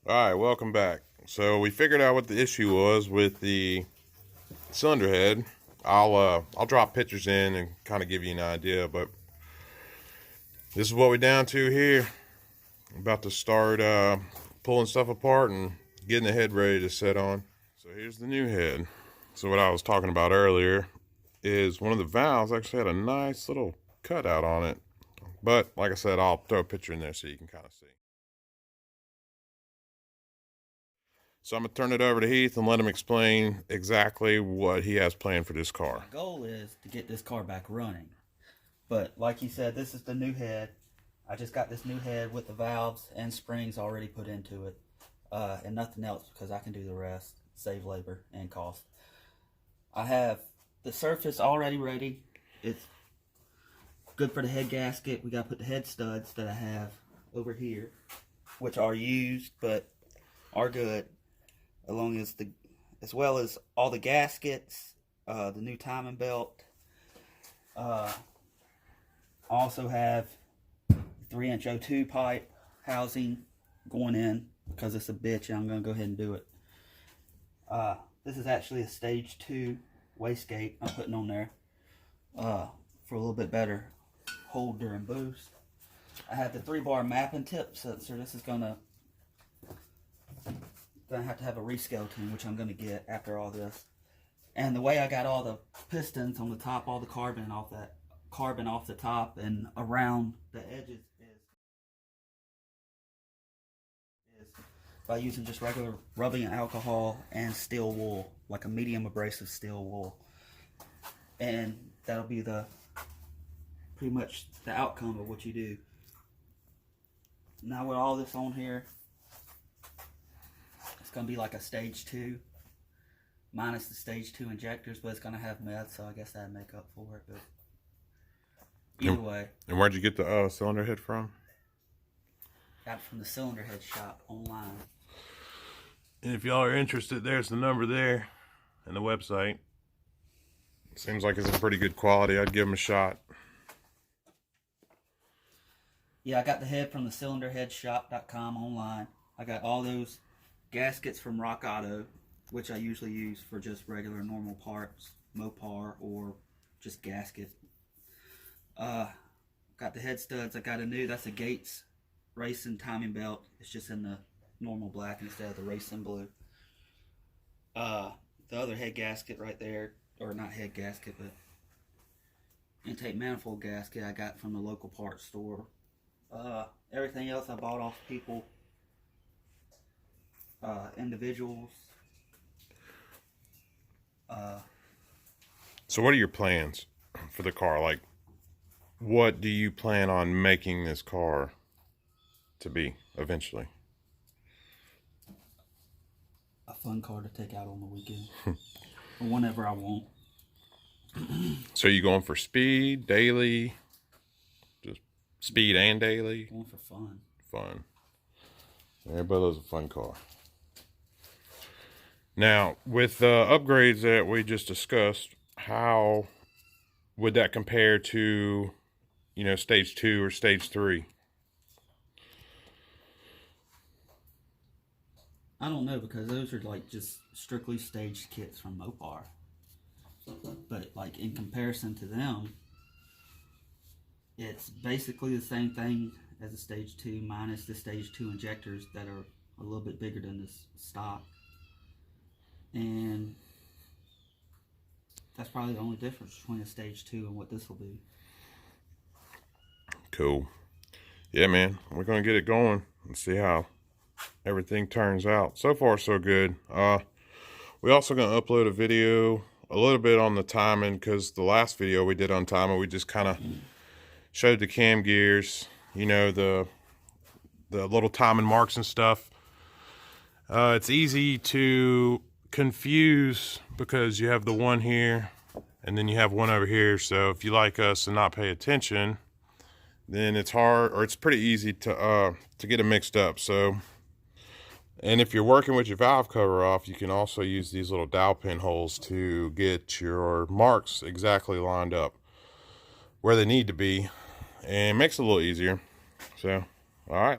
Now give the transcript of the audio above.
Alright, welcome back. So we figured out what the issue was with the cylinder head. I'll drop pictures in and kind of give you an idea, but this is what we're down to here. I'm about to start pulling stuff apart and getting the head ready to set on. So here's the new head. So what I was talking about earlier is one of the valves actually had a nice little cutout on it. But like I said, I'll throw a picture in there so you can kind of see. So I'm going to turn it over to Heath and let him explain exactly what he has planned for this car. The goal is to get this car back running. But like he said, this is the new head. I just got this new head with the valves and springs already put into it. And nothing else because I can do the rest. Save labor and cost. I have the surface already ready. It's good for the head gasket. We got to put the head studs that I have over here, which are used but are good. As well as all the gaskets, the new timing belt. I also have 3-inch O2 pipe housing going in because it's a bitch and I'm going to go ahead and do it. This is actually a stage 2 wastegate I'm putting on there for a little bit better hold during boost. I have the 3-bar mapping tip sensor. This is gonna have to have a re-skeleton, which I'm gonna get after all this. And the way I got all the pistons on the top, all the carbon off the top and around the edges is by using just regular rubbing alcohol and steel wool, like a medium abrasive steel wool. And that'll be pretty much the outcome of what you do. Now with all this on here, it's going to be like a stage 2 minus the stage 2 injectors, but it's going to have meth, so I guess that'd make up for it. But either way. And where'd you get the cylinder head from? Got it from the cylinder head shop online. And if y'all are interested, there's the number there and the website. Seems like it's in pretty good quality. I'd give them a shot. Yeah, I got the head from the cylinderheadshop.com online. I got all those gaskets from Rock Auto, which I usually use for just regular normal parts, Mopar or just gasket. Got the head studs. I got that's a Gates racing timing belt. It's just in the normal black instead of the racing blue. The other head gasket right there, or not head gasket, but intake manifold gasket I got from the local parts store. Everything else I bought off people, individuals. So what are your plans for the car? Like, what do you plan on making this car to be eventually? A fun car to take out on the weekend. Or whenever I want. So you going for speed, daily? Just speed and daily? Going for fun. Fun. Everybody loves a fun car. Now, with the upgrades that we just discussed, how would that compare to, stage 2 or stage 3? I don't know, because those are like just strictly staged kits from Mopar. But like in comparison to them, it's basically the same thing as a stage 2 minus the stage 2 injectors that are a little bit bigger than this stock. And that's probably the only difference between a stage 2 and what this will be. Cool. Yeah, man, we're going to get it going and see how everything turns out. So far, so good. We also going to upload a video a little bit on the timing, because the last video we did on timing, we just kind of showed the cam gears, the little timing marks and stuff. It's easy to confuse because you have the one here and then you have one over here. So if you like us and not pay attention, then it's hard, or it's pretty easy to get it mixed up. So, and if you're working with your valve cover off, you can also use these little dowel pin holes to get your marks exactly lined up where they need to be, and it makes it a little easier. So, all right.